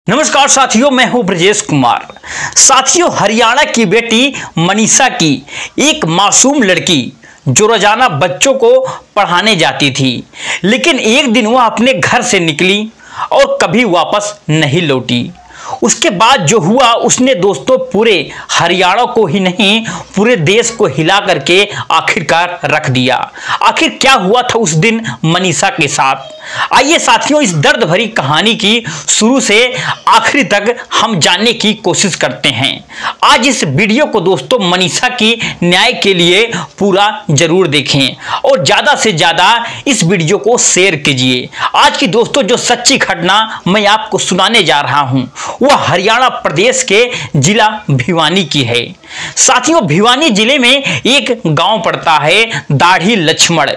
नमस्कार साथियों, मैं हूं ब्रजेश कुमार। साथियों, हरियाणा की बेटी मनीषा की एक मासूम लड़की जो रोजाना बच्चों को पढ़ाने जाती थी, लेकिन एक दिन वह अपने घर से निकली और कभी वापस नहीं लौटी। उसके बाद जो हुआ उसने दोस्तों पूरे हरियाणा को ही नहीं पूरे देश को हिला करके आखिरकार रख दिया। आखिर क्या हुआ था उस दिन मनीषा के साथ, आइए साथियों इस दर्द भरी कहानी की शुरू से आखिरी तक हम जानने की कोशिश करते हैं। आज इस वीडियो को दोस्तों मनीषा की न्याय के लिए पूरा जरूर देखें और ज्यादा से ज्यादा इस वीडियो को शेयर कीजिए। आज की दोस्तों जो सच्ची घटना मैं आपको सुनाने जा रहा हूं वह हरियाणा प्रदेश के जिला भिवानी की है। साथियों, भिवानी जिले में एक गांव पड़ता है दाढ़ी लक्ष्मण।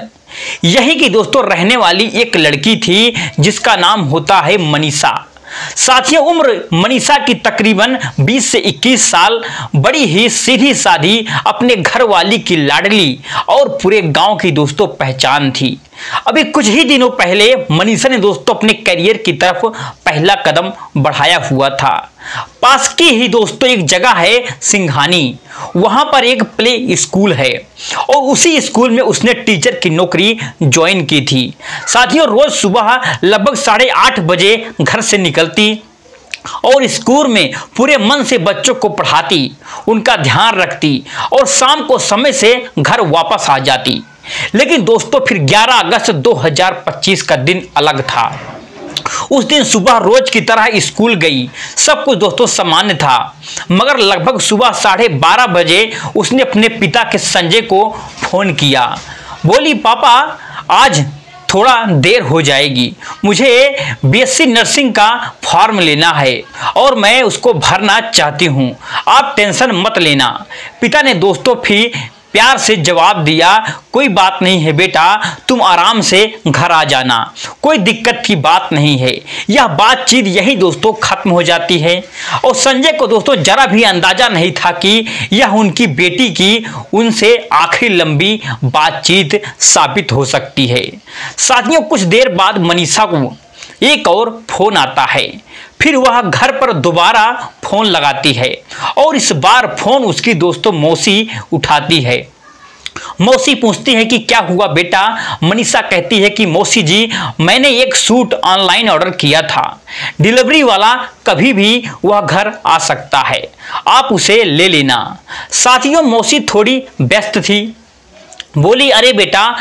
यही की दोस्तों रहने वाली एक लड़की थी जिसका नाम होता है मनीषा। साथियों, उम्र मनीषा की तकरीबन 20 से 21 साल, बड़ी ही सीधी सादी, अपने घर वाली की लाडली और पूरे गांव की दोस्तों पहचान थी। अभी कुछ ही दिनों पहले मनीषा ने दोस्तों अपने करियर की तरफ पहला कदम बढ़ाया हुआ था। पास की ही दोस्तों एक जगह है सिंघानी, वहां पर एक प्ले स्कूल है और उसी स्कूल में उसने टीचर की नौकरी ज्वाइन की थी। साथियों, रोज सुबह लगभग 8:30 बजे घर से निकलती और स्कूल में पूरे मन से बच्चों को पढ़ाती, उनका ध्यान रखती और शाम को समय से घर वापस आ जाती। लेकिन दोस्तों फिर 11 अगस्त 2025 का दिन अलग था। उस दिन सुबह रोज की तरह स्कूल गई, सब कुछ दोस्तों सामान्य था, मगर लगभग सुबह 12:30 बजे उसने अपने पिता के संजय को फोन किया। बोली, पापा आज थोड़ा देर हो जाएगी, मुझे बीएससी नर्सिंग का फॉर्म लेना है और मैं उसको भरना चाहती हूँ, आप टेंशन मत लेना। पिता ने दोस्तों फिर प्यार से जवाब दिया, कोई बात नहीं है बेटा, तुम आराम से घर आ जाना, कोई दिक्कत की बात नहीं है। यह बातचीत यही दोस्तों खत्म हो जाती है और संजय को दोस्तों जरा भी अंदाजा नहीं था कि यह उनकी बेटी की उनसे आखिरी लंबी बातचीत साबित हो सकती है। साथियों, कुछ देर बाद मनीषा को एक और फोन आता है। फिर वह घर पर दोबारा फोन लगाती है और इस बार फोन उसकी दोस्तों मौसी उठाती है। मौसी पूछती है कि क्या हुआ बेटा। मनीषा कहती है कि मौसी जी, मैंने एक सूट ऑनलाइन ऑर्डर किया था, डिलीवरी वाला कभी भी वह घर आ सकता है, आप उसे ले लेना। साथियों, मौसी थोड़ी व्यस्त थी, बोली, अरे बेटा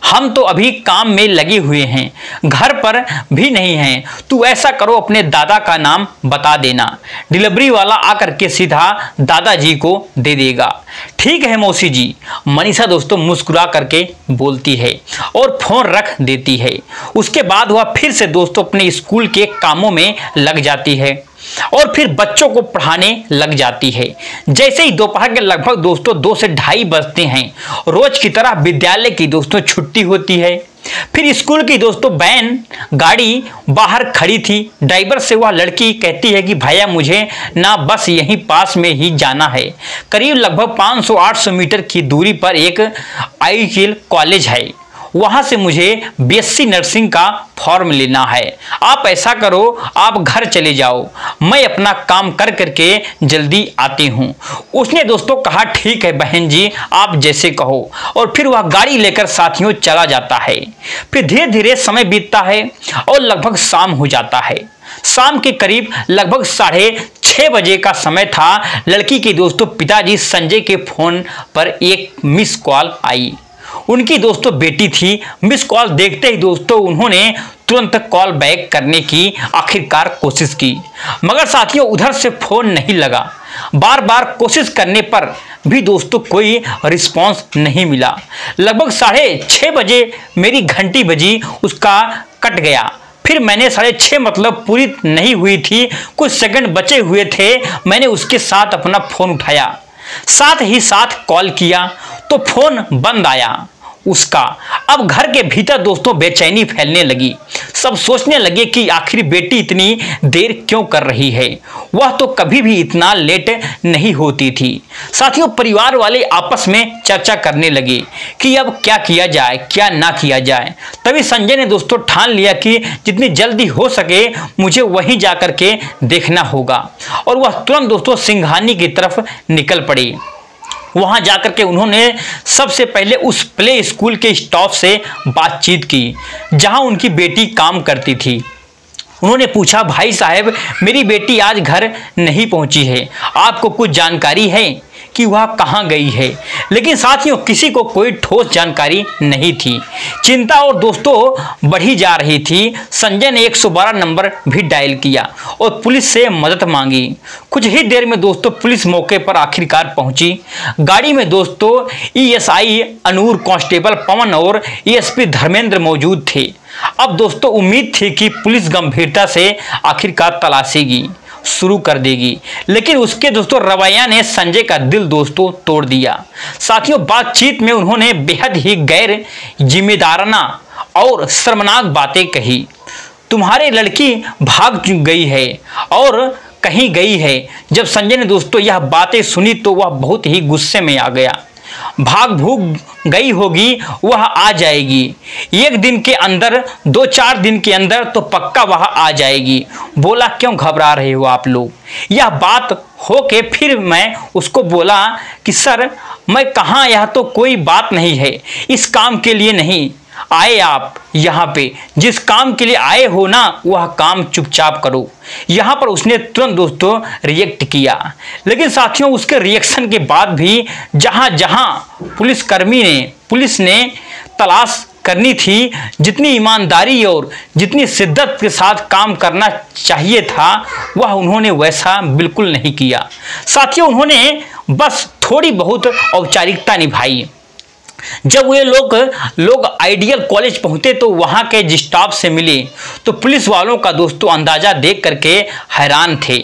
हम तो अभी काम में लगे हुए हैं, घर पर भी नहीं हैं, तू ऐसा करो अपने दादा का नाम बता देना, डिलीवरी वाला आकर के सीधा दादाजी को दे देगा। ठीक है मौसी जी, मनीषा दोस्तों मुस्कुरा करके बोलती है और फोन रख देती है। उसके बाद वह फिर से दोस्तों अपने स्कूल के कामों में लग जाती है और फिर बच्चों को पढ़ाने लग जाती है। जैसे ही दोपहर के लगभग दोस्तों 2 से 2:30 बजते हैं, रोज की तरह विद्यालय की दोस्तों छुट्टी होती है। फिर स्कूल की दोस्तों वैन गाड़ी बाहर खड़ी थी। ड्राइवर से वह लड़की कहती है कि भैया मुझे ना बस यहीं पास में ही जाना है, करीब लगभग 500-800 मीटर की दूरी पर एक आईजीएल कॉलेज है, वहां से मुझे बीएससी नर्सिंग का फॉर्म लेना है, आप ऐसा करो आप घर चले जाओ, मैं अपना काम कर करके जल्दी आती हूँ। उसने दोस्तों कहा, ठीक है बहन जी, आप जैसे कहो, और फिर वह गाड़ी लेकर साथियों चला जाता है। फिर धीरे धीरे समय बीतता है और लगभग शाम हो जाता है। शाम के करीब लगभग 6:30 बजे का समय था। लड़की के दोस्तों पिताजी संजय के फोन पर एक मिस कॉल आई। उनकी दोस्तों बेटी थी। मिस कॉल देखते ही दोस्तों उन्होंने तुरंत कॉल बैक करने की आखिरकार कोशिश की, मगर साथियों उधर से फोन नहीं लगा। बार बार कोशिश करने पर भी दोस्तों कोई रिस्पांस नहीं मिला। लगभग 6:30 बजे मेरी घंटी बजी, उसका कट गया। फिर मैंने 6:30 मतलब पूरी नहीं हुई थी, कुछ सेकंड बचे हुए थे, मैंने उसके साथ अपना फोन उठाया, साथ ही साथ कॉल किया तो फोन बंद आया। उसका। अब घर के भीतर दोस्तों बेचैनी फैलने लगी। सब सोचने लगे कि आखिर बेटी इतनी देर क्यों कर रही है, वह तो कभी भी इतना लेट नहीं होती थी। साथियों, परिवार वाले आपस में चर्चा करने लगे कि अब क्या किया जाए, क्या ना किया जाए। तभी संजय ने दोस्तों ठान लिया कि जितनी जल्दी हो सके मुझे वहीं जाकर के देखना होगा, और वह तुरंत दोस्तों सिंघानी की तरफ निकल पड़ी। वहां जाकर के उन्होंने सबसे पहले उस प्ले स्कूल के स्टाफ से बातचीत की जहां उनकी बेटी काम करती थी। उन्होंने पूछा, भाई साहब, मेरी बेटी आज घर नहीं पहुंची है, आपको कुछ जानकारी है कि वह कहां गई है? लेकिन साथियों, किसी को कोई ठोस जानकारी नहीं थी। चिंता और दोस्तों बढ़ी जा रही थी। संजय ने 112 नंबर भी डायल किया और पुलिस से मदद मांगी। कुछ ही देर में दोस्तों पुलिस मौके पर आखिरकार पहुंची। गाड़ी में दोस्तों ESI अनूर, कांस्टेबल पवन और ASP धर्मेंद्र मौजूद थे। अब दोस्तों उम्मीद थी कि पुलिस गंभीरता से आखिरकार तलाशेगी शुरू कर देगी, लेकिन उसके दोस्तों रवैया ने संजय का दिल दोस्तों तोड़ दिया। साथियों, बातचीत में उन्होंने बेहद ही गैर जिम्मेदाराना और शर्मनाक बातें कही। तुम्हारी लड़की भाग गई है और कहीं गई है। जब संजय ने दोस्तों यह बातें सुनी तो वह बहुत ही गुस्से में आ गया। भाग भूग गई होगी, वह आ जाएगी, एक दिन के अंदर, 2-4 दिन के अंदर तो पक्का वह आ जाएगी। बोला, क्यों घबरा रहे हो आप लोग? यह बात हो के फिर मैं उसको बोला कि सर, मैं कहाँ, यह तो कोई बात नहीं है, इस काम के लिए नहीं आए आप यहाँ पे। जिस काम के लिए आए हो ना, वह काम चुपचाप करो। यहाँ पर उसने तुरंत दोस्तों रिएक्ट किया। लेकिन साथियों, उसके रिएक्शन के बाद भी जहाँ जहाँ पुलिस ने तलाश करनी थी, जितनी ईमानदारी और जितनी शिद्दत के साथ काम करना चाहिए था, वह उन्होंने वैसा बिल्कुल नहीं किया। साथियों, उन्होंने बस थोड़ी बहुत औपचारिकता निभाई। जब वे लोग आइडियल कॉलेज पहुंचे तो वहां के स्टाफ से मिले तो पुलिस वालों का दोस्तों अंदाजा देख करके हैरान थे।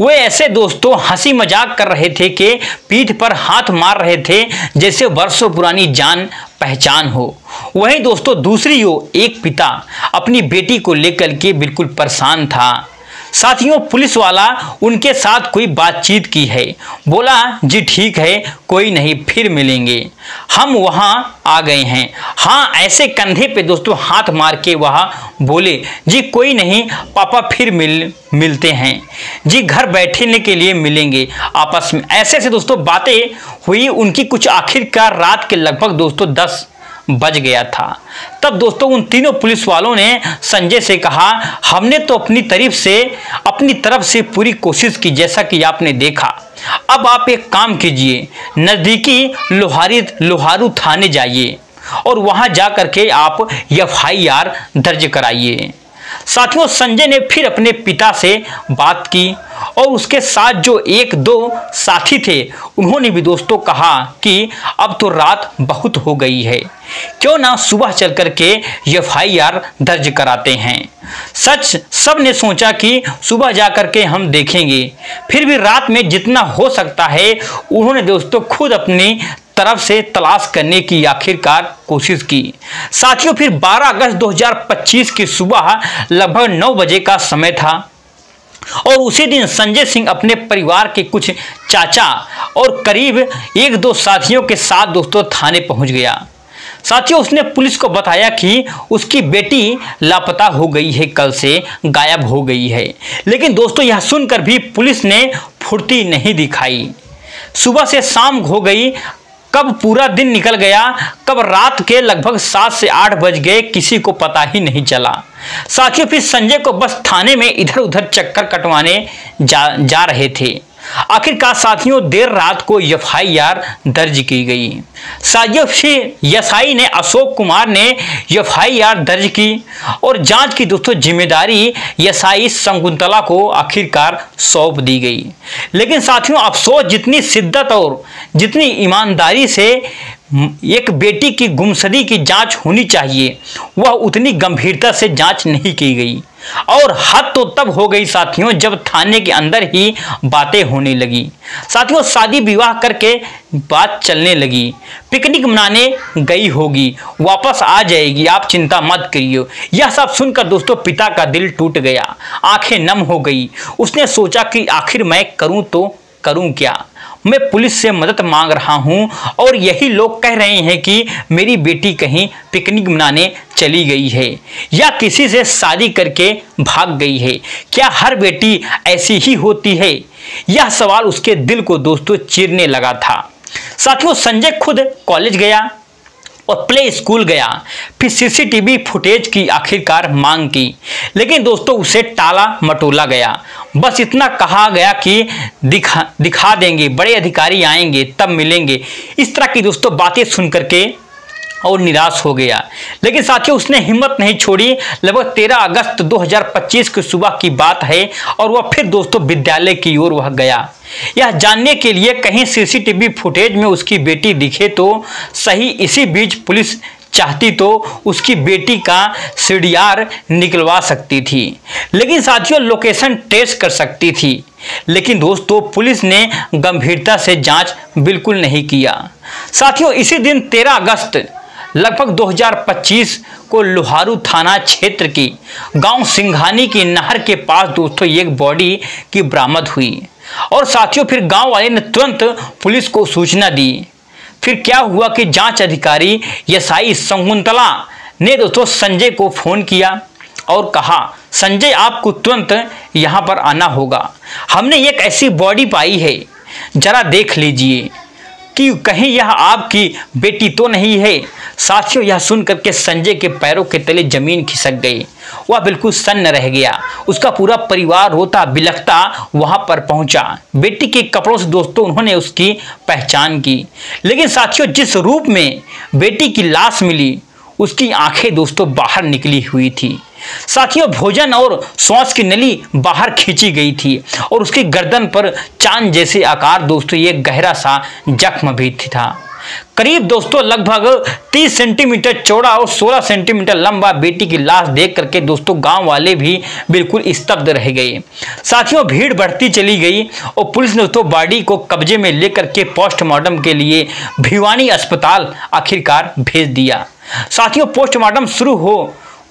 वे ऐसे दोस्तों हंसी मजाक कर रहे थे कि पीठ पर हाथ मार रहे थे जैसे वर्षों पुरानी जान पहचान हो। वहीं दोस्तों दूसरी ओर एक पिता अपनी बेटी को लेकर के बिल्कुल परेशान था। साथियों, पुलिस वाला उनके साथ कोई बातचीत की है। बोला, जी ठीक है, कोई नहीं, फिर मिलेंगे, हम वहां आ गए हैं। हाँ, ऐसे कंधे पे दोस्तों हाथ मार के वह बोले, जी कोई नहीं पापा, फिर मिलते हैं जी, घर बैठने के लिए मिलेंगे आपस में। ऐसे से दोस्तों बातें हुई उनकी। कुछ आखिरकार रात के लगभग दोस्तों 10 बज गया था। तब दोस्तों उन तीनों पुलिस वालों ने संजय से कहा, हमने तो अपनी तरफ से पूरी कोशिश की, जैसा कि आपने देखा। अब आप एक काम कीजिए, नजदीकी लोहारू थाने जाइए और वहां जाकर के आप FIR दर्ज कराइए। साथियों, संजय ने फिर अपने पिता से बात की और उसके साथ जो 1-2 साथी थे उन्होंने भी दोस्तों कहा कि अब तो रात बहुत हो गई है, क्यों ना सुबह चल करके FIR दर्ज कराते हैं। सब ने सोचा कि सुबह जाकर के हम देखेंगे। फिर भी रात में जितना हो सकता है उन्होंने दोस्तों खुद अपनी तरफ से तलाश करने की आखिरकार कोशिश की। साथियों, फिर 12 अगस्त 2025 की सुबह लगभग 9 बजे का समय था और उसी दिन संजय सिंह अपने परिवार के कुछ चाचा और करीब 1-2 साथियों के साथ दोस्तों थाने पहुंच गया। साथियों, उसने पुलिस को बताया कि उसकी बेटी लापता हो गई है, कल से गायब हो गई है। लेकिन दोस्तों यह सुनकर भी पुलिस ने फुर्ती नहीं दिखाई। सुबह से शाम हो गई, कब पूरा दिन निकल गया, कब रात के लगभग 7 से 8 बज गए, किसी को पता ही नहीं चला। साथियों, फिर संजय को बस थाने में इधर उधर चक्कर कटवाने जा रहे थे। आखिरकार साथियों देर रात को FIR दर्ज की गई। साथियों, SI ने अशोक कुमार ने FIR दर्ज की और जांच की दोस्तों जिम्मेदारी SI शकुंतला को आखिरकार सौंप दी गई। लेकिन साथियों अफसोस, जितनी शिद्दत और जितनी ईमानदारी से एक बेटी की गुमशुदगी की जांच होनी चाहिए, वह उतनी गंभीरता से जांच नहीं की गई। और हद तो तब हो गई साथियों जब थाने के अंदर ही बातें होने लगी। साथियों शादी विवाह करके बात चलने लगी, पिकनिक मनाने गई होगी, वापस आ जाएगी, आप चिंता मत करिए। यह सब सुनकर दोस्तों पिता का दिल टूट गया, आंखें नम हो गई। उसने सोचा कि आखिर मैं करूं तो करूं क्या। मैं पुलिस से मदद मांग रहा हूं और यही लोग कह रहे हैं कि मेरी बेटी कहीं पिकनिक मनाने चली गई है या किसी से शादी करके भाग गई है। क्या हर बेटी ऐसी ही होती है? यह सवाल उसके दिल को दोस्तों चीरने लगा था। साथियों संजय खुद कॉलेज गया और प्ले स्कूल गया, फिर सीसीटीवी फुटेज की आखिरकार मांग की, लेकिन दोस्तों उसे टाला मटोला गया। बस इतना कहा गया कि दिखा देंगे, बड़े अधिकारी आएंगे तब मिलेंगे। इस तरह की दोस्तों बातें सुन करके और निराश हो गया। लेकिन साथियों उसने हिम्मत नहीं छोड़ी। लगभग 13 अगस्त 2025 की सुबह की बात है और वह फिर दोस्तों विद्यालय की ओर वह गया, यह जानने के लिए कहीं सीसीटीवी फुटेज में उसकी बेटी दिखे तो सही। इसी बीच पुलिस चाहती तो उसकी बेटी का सीडीआर निकलवा सकती थी, लेकिन साथियों लोकेशन ट्रेस कर सकती थी। लेकिन दोस्तों पुलिस ने गंभीरता से जांच बिल्कुल नहीं किया। साथियों इसी दिन 13 अगस्त लगभग 2025 को लोहारू थाना क्षेत्र की गांव सिंघानी की नहर के पास दोस्तों एक बॉडी की बरामद हुई और साथियों फिर गांव वाले ने तुरंत पुलिस को सूचना दी। फिर क्या हुआ कि जांच अधिकारी एसआई शकुंतला ने दोस्तों संजय को फोन किया और कहा, संजय आपको तुरंत यहां पर आना होगा, हमने एक ऐसी बॉडी पाई है, जरा देख लीजिए कि कहीं यह आपकी बेटी तो नहीं है। साथियों यह सुनकर के संजय के पैरों के तले जमीन खिसक गई, वह बिल्कुल सन्न रह गया। उसका पूरा परिवार रोता बिलखता वहां पर पहुंचा। बेटी के कपड़ों से दोस्तों उन्होंने उसकी पहचान की, लेकिन साथियों जिस रूप में बेटी की लाश मिली उसकी आंखें दोस्तों बाहर निकली हुई थी। साथियों भोजन और श्वास की नली बाहर खींची गई थी और उसकी गर्दन पर चांद जैसे आकार दोस्तों एक गहरा सा जख्म भी था। करीब दोस्तों लगभग 30 सेंटीमीटर चौड़ा और 16 सेंटीमीटर लंबा बेटी की लाश देख करके दोस्तों गांव वाले भी बिल्कुल स्तब्ध रह गए। साथियों भीड़ बढ़ती चली गई और पुलिस ने दोस्तों बॉडी को कब्जे में लेकर के पोस्टमार्टम के लिए भिवानी अस्पताल आखिरकार भेज दिया। साथियों पोस्टमार्टम शुरू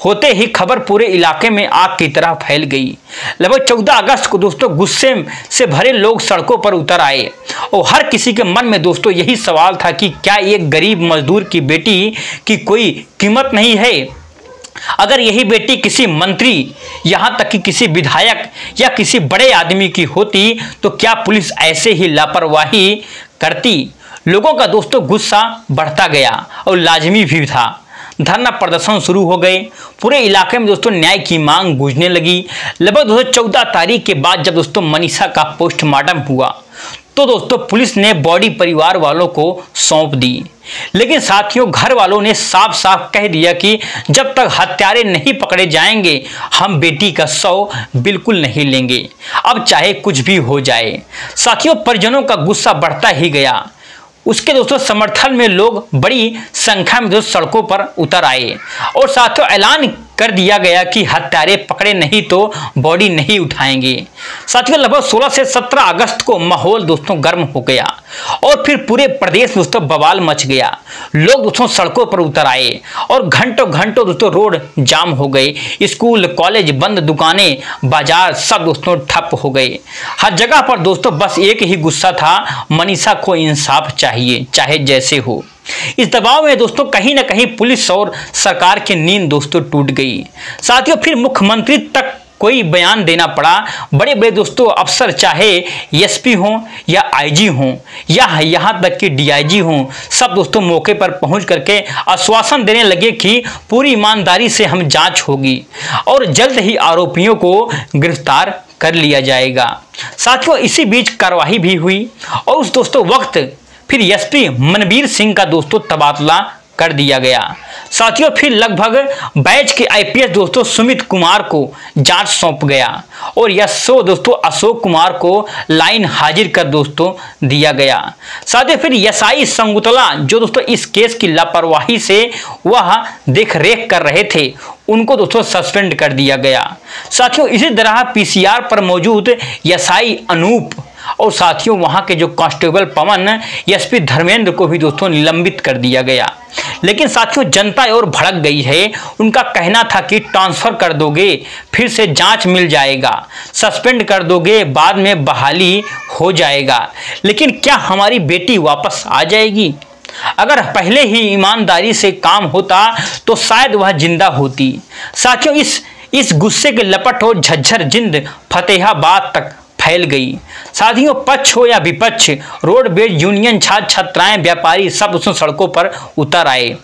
होते ही खबर पूरे इलाके में आग की तरह फैल गई। लगभग 14 अगस्त को दोस्तों गुस्से से भरे लोग सड़कों पर उतर आए और हर किसी के मन में दोस्तों यही सवाल था कि क्या एक गरीब मजदूर की बेटी की कोई कीमत नहीं है? अगर यही बेटी किसी मंत्री यहाँ तक कि किसी विधायक या किसी बड़े आदमी की होती तो क्या पुलिस ऐसे ही लापरवाही करती? लोगों का दोस्तों गुस्सा बढ़ता गया और लाजमी भी था। धरना प्रदर्शन शुरू हो गए। पूरे इलाके में दोस्तों न्याय की मांग गूंजने लगी। लगभग 14 तारीख के बाद जब दोस्तों मनीषा का पोस्टमार्टम हुआ तो दोस्तों पुलिस ने बॉडी परिवार वालों को सौंप दी, लेकिन साथियों घर वालों ने साफ साफ कह दिया कि जब तक हत्यारे नहीं पकड़े जाएंगे हम बेटी का शव बिल्कुल नहीं लेंगे, अब चाहे कुछ भी हो जाए। साथियों परिजनों का गुस्सा बढ़ता ही गया। उसके दोस्तों समर्थन में लोग बड़ी संख्या में दोस्तों सड़कों पर उतर आए और साथियों ऐलान कर दिया गया कि हत्यारे पकड़े नहीं तो बॉडी नहीं उठाएंगे। साथियों लगभग 16 से 17 अगस्त को माहौल दोस्तों गर्म हो गया और फिर पूरे प्रदेश दोस्तों बवाल मच गया। लोग दोस्तों सड़कों पर उतर आए और घंटों घंटों दोस्तों रोड जाम हो गए, स्कूल कॉलेज बंद, दुकानें बाजार सब दोस्तों ठप हो गए। हर जगह पर दोस्तों बस एक ही गुस्सा था, मनीषा को इंसाफ चाहिए चाहे जैसे हो। इस दबाव में दोस्तों कहीं ना कहीं पुलिस और सरकार की नींद दोस्तों टूट गई। साथियों फिर मुख्यमंत्री तक कोई बयान देना पड़ा। बड़े बड़े दोस्तों अफसर चाहे एसपी हों या आईजी हों या यहाँ तक कि डीआईजी हों, सब दोस्तों मौके पर पहुंच करके आश्वासन देने लगे कि पूरी ईमानदारी से हम जांच होगी और जल्द ही आरोपियों को गिरफ्तार कर लिया जाएगा। साथियों इसी बीच कार्रवाई भी हुई और उस दोस्तों वक्त फिर एसपी मनबीर सिंह का दोस्तों तबादला कर दिया गया। साथियों फिर लगभग बैच के आईपीएस दोस्तों सुमित कुमार को जांच सौंप गया और यह शो दोस्तों अशोक कुमार को लाइन हाजिर कर दोस्तों दिया गया। साथ ही फिर एसआई संगुतला जो दोस्तों इस केस की लापरवाही से वह देख रेख कर रहे थे, उनको दोस्तों सस्पेंड कर दिया गया। साथियों इसी तरह पीसीआर पर मौजूद एसआई अनूप और साथियों वहां के जो कांस्टेबल पवन, एसपी धर्मेंद्र को भी दोस्तों निलंबित कर दिया गया। लेकिन साथियों जनता और भड़क गई है। उनका कहना था कि ट्रांसफर कर दोगे फिर से जांच मिल जाएगा, सस्पेंड कर दोगे बाद में बहाली हो जाएगा, लेकिन क्या हमारी बेटी वापस आ जाएगी? अगर पहले ही ईमानदारी से काम होता तो शायद वह जिंदा होती। साथियों इस गुस्से के लपट और झज्जर जिंद फतेहाबाद तक फैल गई। साथियों पक्ष हो या विपक्ष, रोडवेज यूनियन, छात्र छात्राएं, व्यापारी सब उसमें सड़कों पर उतर आए।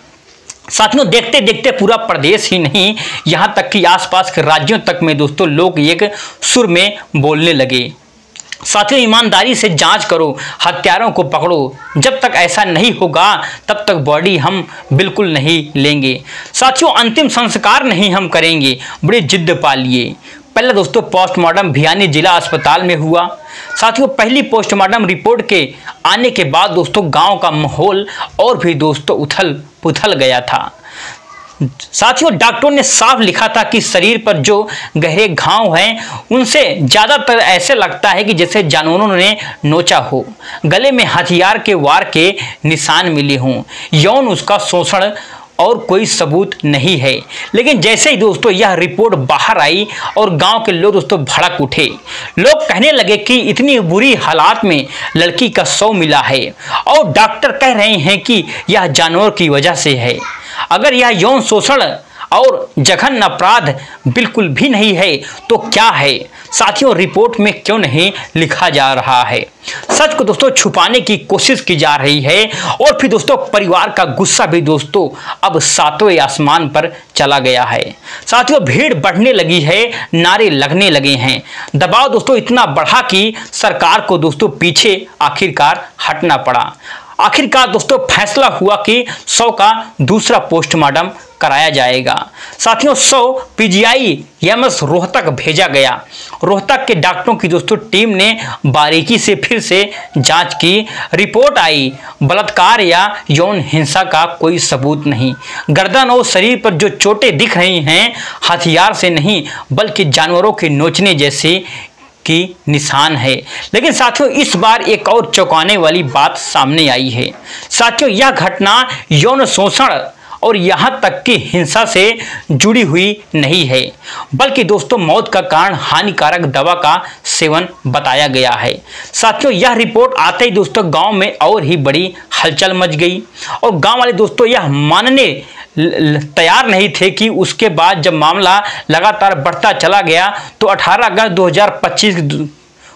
साथियों देखते देखते पूरा प्रदेश ही नहीं, यहां तक कि आसपास के राज्यों तक में दोस्तों लोग एक सुर में बोलने लगे। साथियों ईमानदारी से जांच करो, हत्यारों को पकड़ो, जब तक ऐसा नहीं होगा तब तक बॉडी हम बिल्कुल नहीं लेंगे। साथियों अंतिम संस्कार नहीं हम करेंगे, बड़ी जिद्द पालिए। पहला दोस्तों पोस्टमार्टम भिवानी जिला अस्पताल में हुआ। साथियों पहली पोस्टमार्टम रिपोर्ट के आने के बाद दोस्तों गांव का माहौल और भी दोस्तों उथल पुथल गया था। साथियों डॉक्टरों ने साफ लिखा था कि शरीर पर जो गहरे घाव हैं उनसे ज़्यादातर ऐसे लगता है कि जैसे जानवरों ने नोचा हो। गले में हथियार के वार के निशान मिले हों। यौन उसका शोषण और कोई सबूत नहीं है। लेकिन जैसे ही दोस्तों यह रिपोर्ट बाहर आई और गांव के लोग दोस्तों भड़क उठे। लोग कहने लगे कि इतनी बुरी हालात में लड़की का शव मिला है और डॉक्टर कह रहे हैं कि यह जानवर की वजह से है। अगर यह यौन शोषण और जघन्य अपराध बिल्कुल भी नहीं है तो क्या है? साथियों रिपोर्ट में क्यों नहीं लिखा जा रहा है? सच को दोस्तों छुपाने की कोशिश की जा रही है और फिर दोस्तों परिवार का गुस्सा भी दोस्तों अब सातवें आसमान पर चला गया है। साथियों भीड़ बढ़ने लगी है, नारे लगने लगे हैं। दबाव दोस्तों इतना बढ़ा कि सरकार को दोस्तों पीछे आखिरकार हटना पड़ा। आखिरकार दोस्तों फैसला हुआ कि शव का दूसरा पोस्टमार्टम कराया जाएगा। साथियों शव पीजीआई एम्स रोहतक भेजा गया। रोहतक के डॉक्टरों की दोस्तों टीम ने बारीकी से फिर से जांच की। रिपोर्ट आई बलात्कार या यौन हिंसा का कोई सबूत नहीं। गर्दन और शरीर पर जो चोटें दिख रही हैं हथियार से नहीं बल्कि जानवरों के नोचने जैसे की निशान है। लेकिन साथियों इस बार एक और चौंकाने वाली बात सामने आई है। साथियों यह घटना यौन शोषण और यहाँ तक कि हिंसा से जुड़ी हुई नहीं है बल्कि दोस्तों मौत का कारण हानिकारक दवा का सेवन बताया गया है। साथियों यह रिपोर्ट आते ही दोस्तों गांव में और ही बड़ी हलचल मच गई और गांव वाले दोस्तों यह मानने तैयार नहीं थे कि उसके बाद जब मामला लगातार बढ़ता चला गया तो 18 अगस्त 2025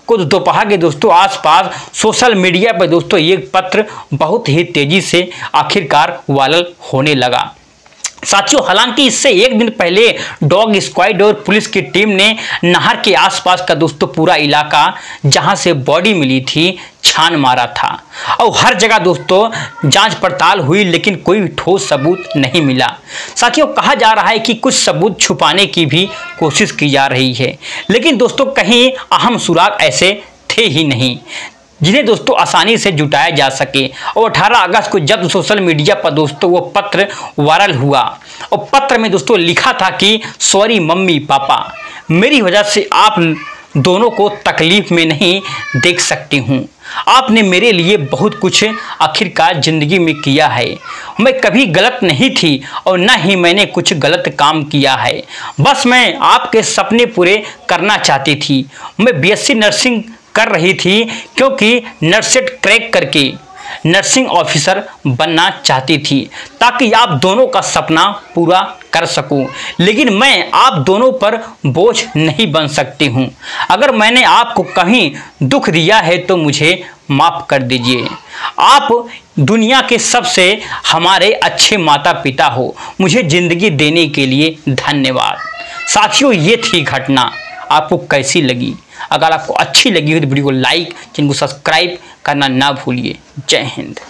को दोपहर के दोस्तों आसपास सोशल मीडिया पर दोस्तों ये पत्र बहुत ही तेजी से आखिरकार वायरल होने लगा। साथियों हालांकि इससे एक दिन पहले डॉग स्क्वाड और पुलिस की टीम ने नहर के आसपास का दोस्तों पूरा इलाका जहां से बॉडी मिली थी छान मारा था और हर जगह दोस्तों जांच पड़ताल हुई लेकिन कोई ठोस सबूत नहीं मिला। साथियों कहा जा रहा है कि कुछ सबूत छुपाने की भी कोशिश की जा रही है लेकिन दोस्तों कहीं अहम सुराग ऐसे थे ही नहीं जिन्हें दोस्तों आसानी से जुटाया जा सके। और 18 अगस्त को जब सोशल मीडिया पर दोस्तों वो पत्र वायरल हुआ और पत्र में दोस्तों लिखा था कि सॉरी मम्मी पापा, मेरी वजह से आप दोनों को तकलीफ में नहीं देख सकती हूँ। आपने मेरे लिए बहुत कुछ आखिरकार ज़िंदगी में किया है। मैं कभी गलत नहीं थी और न ही मैंने कुछ गलत काम किया है। बस मैं आपके सपने पूरे करना चाहती थी। मैं बीएससी नर्सिंग कर रही थी क्योंकि नर्सेट क्रैक करके नर्सिंग ऑफिसर बनना चाहती थी ताकि आप दोनों का सपना पूरा कर सकूं। लेकिन मैं आप दोनों पर बोझ नहीं बन सकती हूं। अगर मैंने आपको कहीं दुख दिया है तो मुझे माफ़ कर दीजिए। आप दुनिया के सबसे हमारे अच्छे माता पिता हो। मुझे ज़िंदगी देने के लिए धन्यवाद। साथियों ये थी घटना। आपको कैसी लगी? अगर आपको अच्छी लगी हो तो वीडियो को लाइक, चैनल को सब्सक्राइब करना ना भूलिए। जय हिंद।